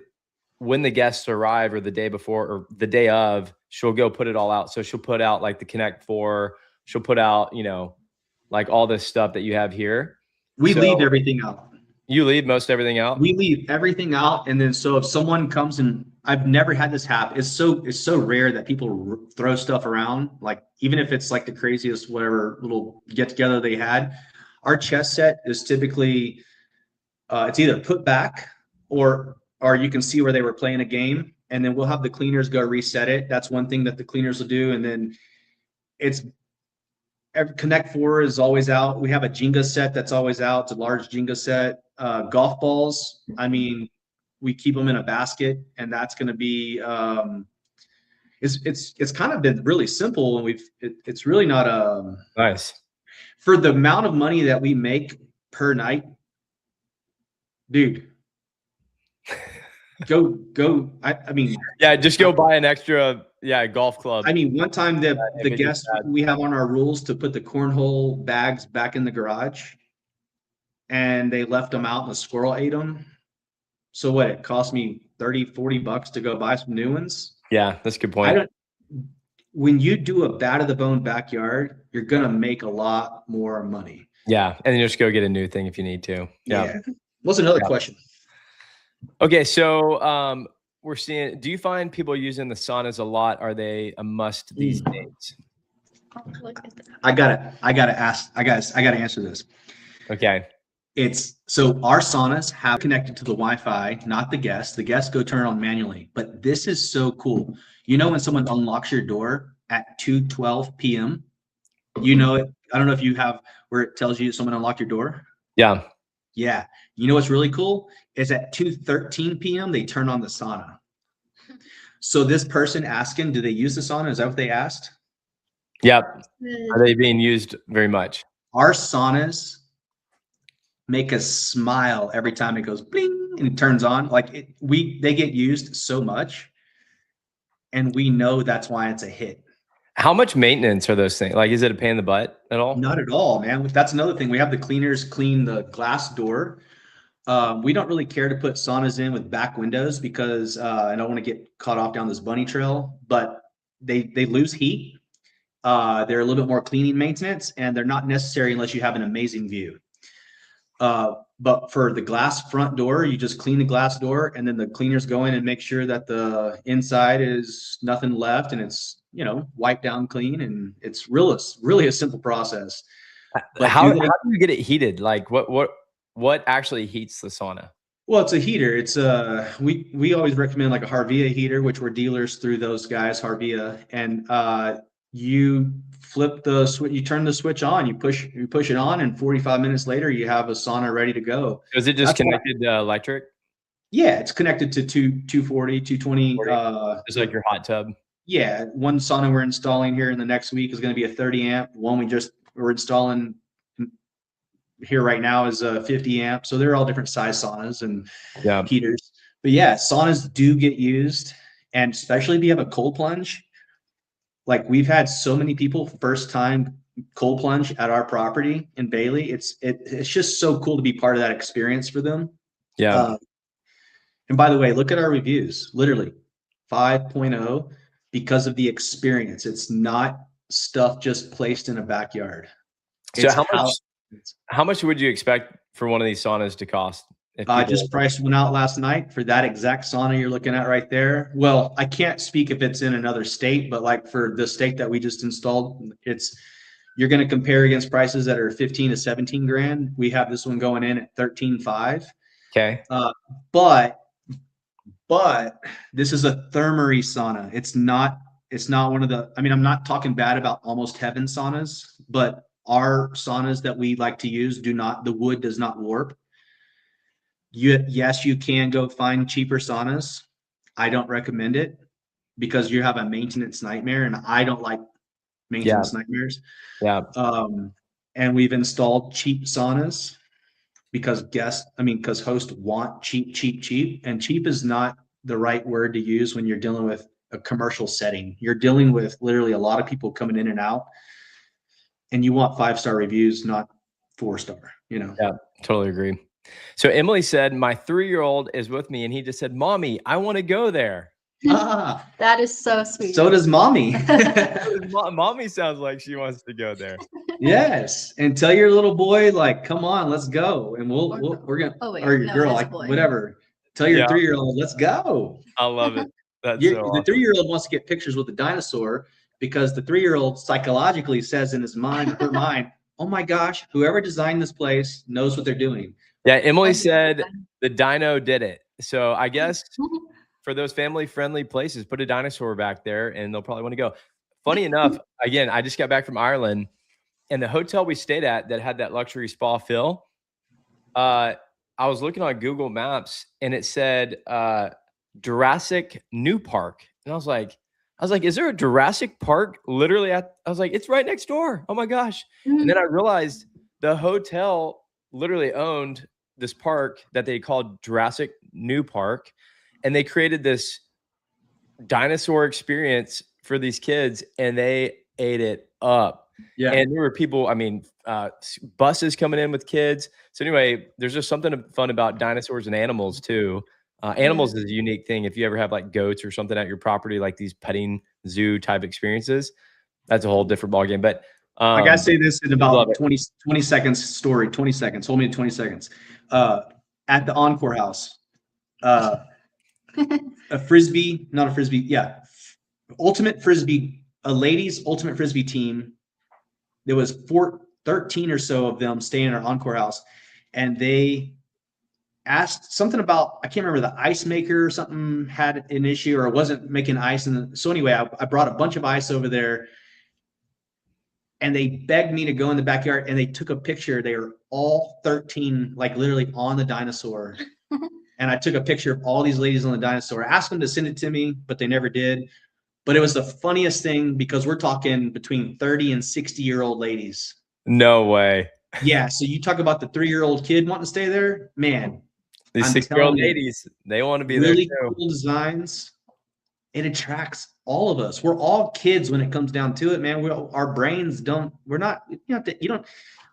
when the guests arrive or the day before or the day of, she'll go put it all out. So she'll put out like the Connect Four. She'll put out, you know, like all this stuff that you have here. We So leave everything out. you leave most everything out? We leave everything out. And then so if someone comes, and I've never had this happen. It's so rare that people throw stuff around. Like, even if it's like the craziest, whatever little get together they had, our chess set is typically, it's either put back or you can see where they were playing a game, and then we'll have the cleaners go reset it. That's one thing that the cleaners will do. And then it's Connect Four is always out. We have a Jenga set that's always out. It's a large Jenga set. Golf balls, I mean, we keep them in a basket, and that's going to be it's kind of been really simple, and it's really not Nice. for the amount of money that we make per night, dude. Go. I mean, Yeah, just go buy an extra golf club. I mean, one time the guests, we have on our rules to put the cornhole bags back in the garage, and they left them out and the squirrel ate them. So what, it cost me $30-$40 to go buy some new ones. Yeah, that's a good point. When you do a bat of the bone backyard, you're going to make a lot more money. Yeah. And then just go get a new thing if you need to. Yeah. What's another question? Okay. So, we're seeing, do you find people using the saunas a lot? Are they a must these days? I gotta answer this. Okay. So our saunas have connected to the Wi-Fi, not the guests. The guests go turn it on manually. But this is so cool. You know, when someone unlocks your door at 2:12 p.m., you know it. I don't know if you have where it tells you someone unlocked your door. Yeah. Yeah. You know what's really cool is at 2:13 p.m. they turn on the sauna. So this person asking, do they use the sauna? Is that what they asked? Yep. Are they being used very much? Our saunas make us smile every time it goes bling and it turns on. Like they get used so much, and we know that's why it's a hit. How much maintenance are those things? Like, is it a pain in the butt at all? Not at all, man. That's another thing. We have the cleaners clean the glass door. We don't really care to put saunas in with back windows because I don't want to get caught off down this bunny trail, but they lose heat. They're a little bit more cleaning maintenance, and they're not necessary unless you have an amazing view. But for the glass front door, you just clean the glass door, and then the cleaners go in and make sure that the inside is nothing left, and it's, you know, wiped down clean, and it's really a simple process. But how do you get it heated? Like, what actually heats the sauna? Well, it's a heater. It's we always recommend like a Harvia heater, which we're dealers through those guys, Harvia, and you flip the switch, you turn the switch on, you push it on, and 45 minutes later you have a sauna ready to go. Is it just connected to electric? Yeah, it's connected to 240, 220. Just like your hot tub. Yeah, one sauna we're installing here in the next week is going to be a 30 amp. One we're installing here right now is a 50 amp. So they're all different size saunas and heaters. But yeah, saunas do get used, and especially if you have a cold plunge. Like, we've had so many people first time cold plunge at our property in Bailey. It's just so cool to be part of that experience for them. Yeah. And by the way, look at our reviews, literally 5.0 because of the experience. It's not stuff just placed in a backyard. So how much would you expect for one of these saunas to cost? I just priced one out last night for that exact sauna you're looking at right there. Well, I can't speak if it's in another state, but like for the state that we just installed, you're going to compare against prices that are 15 to 17 grand. We have this one going in at 13.5. Okay. But this is a thermary sauna. It's not one of the, I mean, I'm not talking bad about Almost Heaven saunas, but our saunas that we like to use the wood does not warp. Yes, you can go find cheaper saunas. I don't recommend it because you have a maintenance nightmare, and I don't like maintenance nightmares. Yeah. And we've installed cheap saunas because hosts want cheap, and cheap is not the right word to use when you're dealing with a commercial setting. You're dealing with literally a lot of people coming in and out, and you want 5-star reviews, not 4-star, you know? Yeah, totally agree. So Emily said, my 3-year-old is with me and he just said, Mommy, I want to go there. Ah, That is so sweet. so does mommy. Mommy sounds like she wants to go there. Yes, and tell your little boy, like, come on, let's go, and we're gonna, Oh, wait, or your no, girl, it is like, boy. whatever. Tell your Yeah. 3-year-old, let's go. I love it. That's The so awesome. 3-year-old wants to get pictures with the dinosaur because the 3-year-old psychologically says in his mind, her mind, oh my gosh, whoever designed this place knows what they're doing. Yeah, Emily said the dino did it. So I guess Mm-hmm. for those family-friendly places, put a dinosaur back there and they'll probably want to go. Funny enough, again, I just got back from Ireland and the hotel we stayed at that had that luxury spa feel, I was looking on Google Maps and it said Jurassic New Park. And I was like, is there a Jurassic Park literally I was like, it's right next door. Oh my gosh. And then I realized the hotel literally owned this park that they called Jurassic New Park. And they created this dinosaur experience for these kids and they ate it up. Yeah. And there were people, I mean, buses coming in with kids. So anyway, there's just something fun about dinosaurs and animals too. Animals is a unique thing. If you ever have like goats or something at your property, like these petting zoo type experiences, that's a whole different ballgame. But I gotta say this in about love it. 20 seconds story, 20 seconds. Hold me to 20 seconds. At the Encore House, a frisbee, not a frisbee, yeah, ultimate frisbee, a ladies' ultimate frisbee team. There was 13 or so of them staying in our Encore House, and they asked something about, I can't remember, the ice maker or something had an issue or wasn't making ice. And so anyway, I brought a bunch of ice over there and they begged me to go in the backyard and they took a picture. They were all 13, like literally on the dinosaur. And I took a picture of all these ladies on the dinosaur. I asked them to send it to me, but they never did. But it was the funniest thing because we're talking between 30 and 60-year-old ladies. No way. Yeah. So you talk about the 3-year-old kid wanting to stay there, man. These I'm 6-year-old telling you, ladies, they want to be really there too. cool designs. It attracts all of us. We're all kids when it comes down to it, man. Our brains don't, we're not,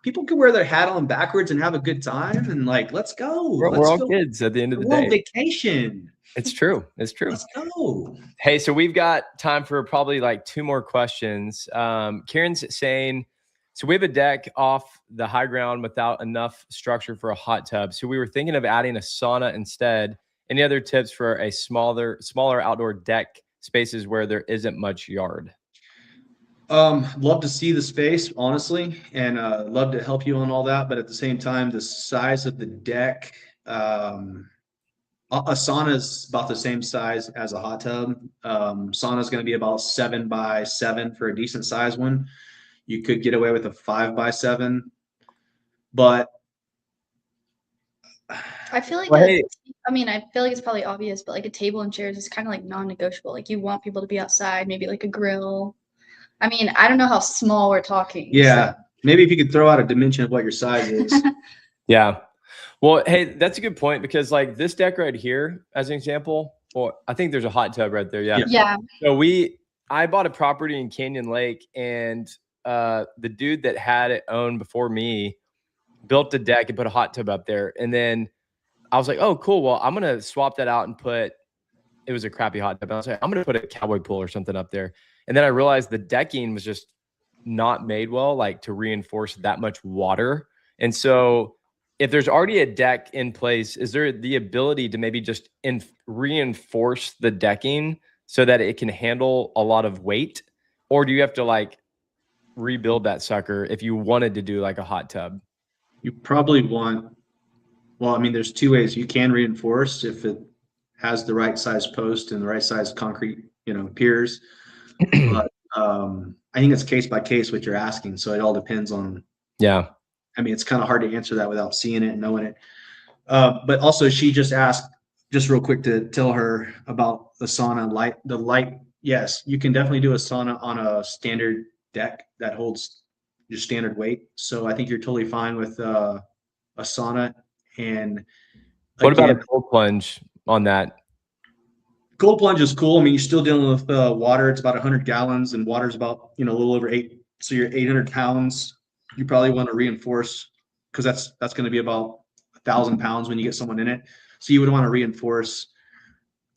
people can wear their hat on backwards and have a good time and like, let's go. We're all kids at the end of the We're on day. vacation. It's true. It's true. Let's go. Hey, so we've got time for probably like 2 more questions. Karen's saying, so we have a deck off the high ground without enough structure for a hot tub. So we were thinking of adding a sauna instead. Any other tips for a smaller outdoor deck spaces where there isn't much yard? Love to see the space, honestly, and love to help you on all that. But at the same time, the size of the deck, a sauna is about the same size as a hot tub. Sauna is going to be about 7 by 7 for a decent size one. You could get away with a 5 by 7, but I feel like, I mean, I feel like it's probably obvious, but like a table and chairs is kind of like non-negotiable. Like you want people to be outside, maybe like a grill. I mean, I don't know how small we're talking. Yeah. So. Maybe if you could throw out a dimension of what your size is. Yeah. Well, hey, that's a good point because like this deck right here, as an example, or I think there's a hot tub right there. Yeah. Yeah. So I bought a property in Canyon Lake and the dude that had it owned before me built a deck and put a hot tub up there. And then I was like, oh, cool. Well, I'm going to swap that out and it was a crappy hot tub. I was like, I'm going to put a cowboy pool or something up there. And then I realized the decking was just not made well, like to reinforce that much water. And so if there's already a deck in place, is there the ability to maybe just reinforce the decking so that it can handle a lot of weight? Or do you have to like rebuild that sucker if you wanted to do like a hot tub? You probably want, well, I mean, there's 2 ways. You can reinforce if it has the right size post and the right size concrete, piers. But I think it's case by case what you're asking. So it all depends on. Yeah. I mean, it's kind of hard to answer that without seeing it and knowing it. But also she just asked, just real quick to tell her about the sauna light, the light. Yes, you can definitely do a sauna on a standard deck that holds your standard weight. So I think you're totally fine with a sauna. And what about a cold plunge on that? Cold plunge is cool. I mean, you're still dealing with water. It's about 100 gallons and water's about, a little over 8. So you're 800 pounds. You probably want to reinforce because that's going to be about 1,000 pounds when you get someone in it. So you would want to reinforce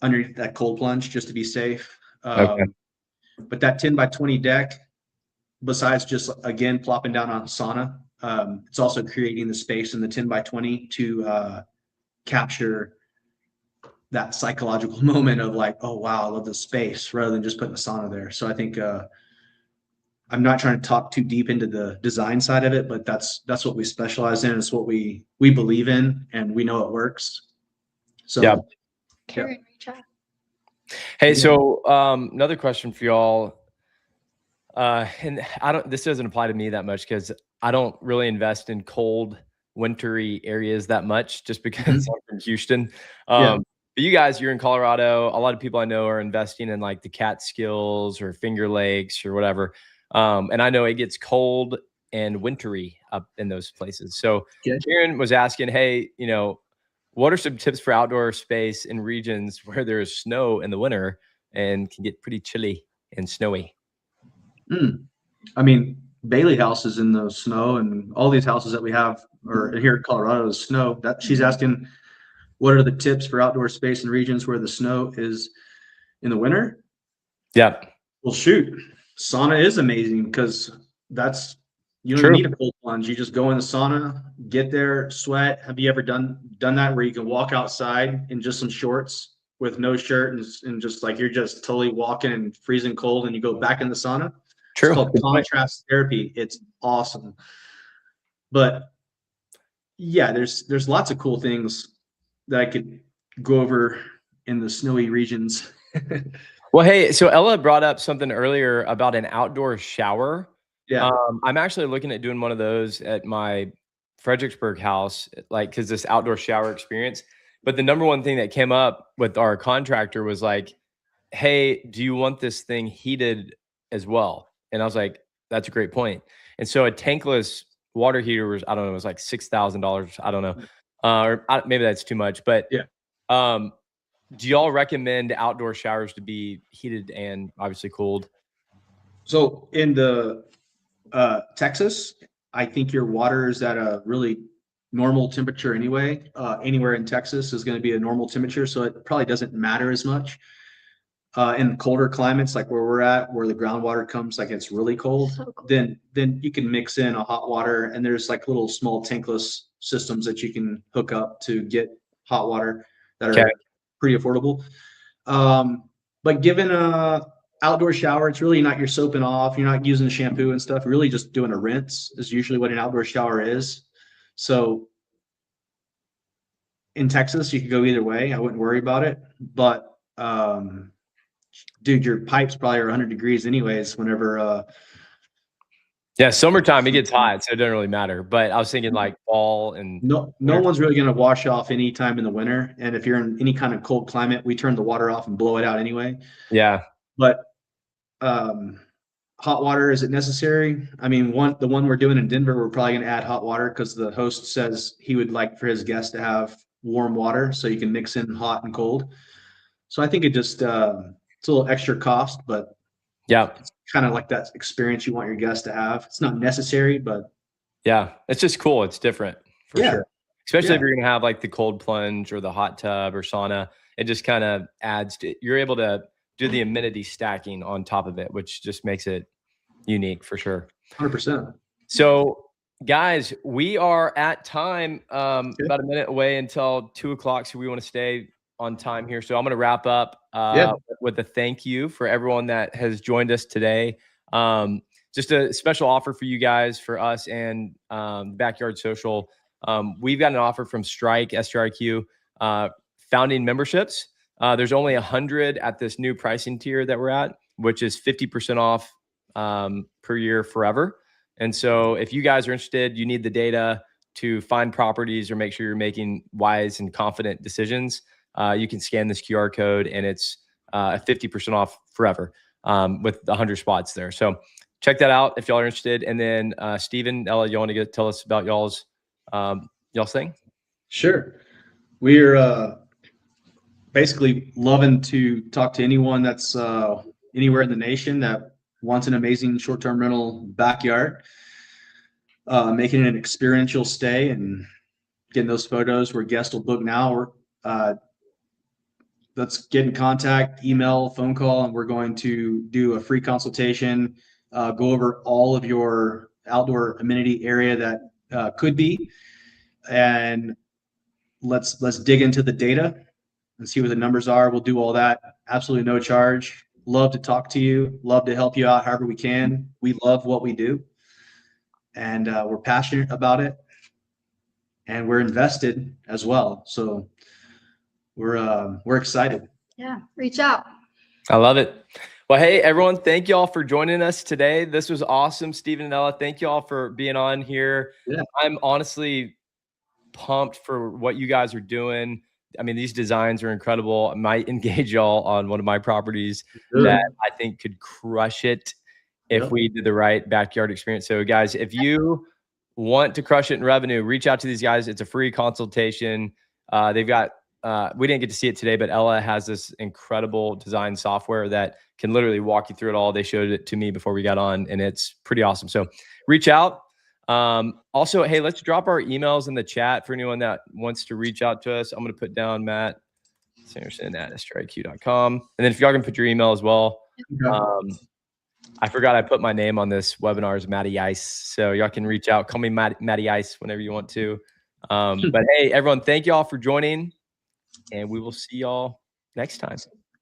underneath that cold plunge just to be safe. Okay. But that 10 by 20 deck, besides just again plopping down on sauna, it's also creating the space in the 10 by 20 to capture that psychological moment of like, oh wow, I love the space, rather than just putting a sauna there. So I think I'm not trying to talk too deep into the design side of it, but that's what we specialize in. It's what we believe in, and we know it works. So Yeah. Karen, reach out. Hey, so another question for y'all. And this doesn't apply to me that much because I don't really invest in cold, wintry areas that much just because I'm from Houston. But you guys, you're in Colorado. A lot of people I know are investing in like the Catskills or Finger Lakes or whatever. And I know it gets cold and wintry up in those places. So Karen was asking, hey, what are some tips for outdoor space in regions where there's snow in the winter and can get pretty chilly and snowy? I mean, Bailey House is in the snow, and all these houses that we have or here in Colorado is snow. That she's asking, what are the tips for outdoor space in regions where the snow is in the winter? Yeah. Well, shoot, sauna is amazing because you don't even need a cold plunge. You just go in the sauna, get there, sweat. Have you ever done that where you can walk outside in just some shorts with no shirt and just like you're just totally walking and freezing cold, and you go back in the sauna? True. It's called contrast therapy. It's awesome. But yeah, there's lots of cool things that I could go over in the snowy regions. Well, hey, so Ella brought up something earlier about an outdoor shower. Yeah. I'm actually looking at doing one of those at my Fredericksburg house, like, because this outdoor shower experience. But the number one thing that came up with our contractor was like, hey, do you want this thing heated as well? And I was like, that's a great point. And so a tankless water heater was, I don't know, it was like $6,000. I don't know. Maybe that's too much. But do y'all recommend outdoor showers to be heated and obviously cooled? So in the Texas, I think your water is at a really normal temperature anyway. Anywhere in Texas is going to be a normal temperature, so it probably doesn't matter as much. In colder climates like where we're at, where the groundwater comes, like it's really cold, then you can mix in a hot water, and there's like little small tankless systems that you can hook up to get hot water that are pretty affordable. But given a outdoor shower, it's really not your soaping off. You're not using shampoo and stuff. Really just doing a rinse is usually what an outdoor shower is. So in Texas, you could go either way. I wouldn't worry about it. But dude, your pipes probably are 100 degrees anyways whenever summertime it gets hot, so it doesn't really matter. But I was thinking like fall and no one's really going to wash off any time in the winter. And if you're in any kind of cold climate, we turn the water off and blow it out anyway. Yeah. But hot water, is it necessary? I mean, the one we're doing in Denver, we're probably going to add hot water because the host says he would like for his guests to have warm water so you can mix in hot and cold. So I think it just it's a little extra cost, but it's kind of like that experience you want your guests to have. It's not necessary, but it's just cool. It's different for sure. Especially if you're going to have like the cold plunge or the hot tub or sauna. It just kind of adds to, you're able to do the amenity stacking on top of it, which just makes it unique for sure. 100%. So guys, we are at time, about a minute away until 2:00. So we want to stay on time here. So I'm going to wrap up with a thank you for everyone that has joined us today. Just a special offer for you guys, for us, and Backyard Social. We've got an offer from strIQ, strIQ, founding memberships. There's only 100 at this new pricing tier that we're at, which is 50% off per year forever. And so if you guys are interested, you need the data to find properties or make sure you're making wise and confident decisions. You can scan this QR code, and it's 50% off forever with 100 spots there. So check that out if y'all are interested. And then Steven, Ella, you want to tell us about y'all's thing? Sure. We're basically loving to talk to anyone that's anywhere in the nation that wants an amazing short-term rental backyard, making it an experiential stay and getting those photos where guests will book now. Or let's get in contact, email, phone call, and we're going to do a free consultation, go over all of your outdoor amenity area that could be, and let's dig into the data and see what the numbers are. We'll do all that. Absolutely no charge. Love to talk to you. Love to help you out however we can. We love what we do, and we're passionate about it, and we're invested as well. So we're excited. Yeah, reach out. I love it. Well, hey, everyone, thank you all for joining us today. This was awesome. Steven and Ella, thank you all for being on here. Yeah. I'm honestly pumped for what you guys are doing. I mean, these designs are incredible. I might engage y'all on one of my properties that I think could crush it if we did the right backyard experience. So guys, if you want to crush it in revenue, reach out to these guys. It's a free consultation. They've got, we didn't get to see it today, but Ella has this incredible design software that can literally walk you through it all. They showed it to me before we got on, and it's pretty awesome. So reach out. Also, hey, let's drop our emails in the chat for anyone that wants to reach out to us. I'm going to put down Matt Sanderson at strIQ.com. And then if y'all can put your email as well. I forgot I put my name on this webinar as Matty Ice. So y'all can reach out. Call me Matty Ice whenever you want to. But hey, everyone, thank you all for joining, and we will see y'all next time.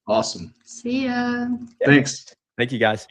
Awesome. See ya. Thanks. Thank you, guys.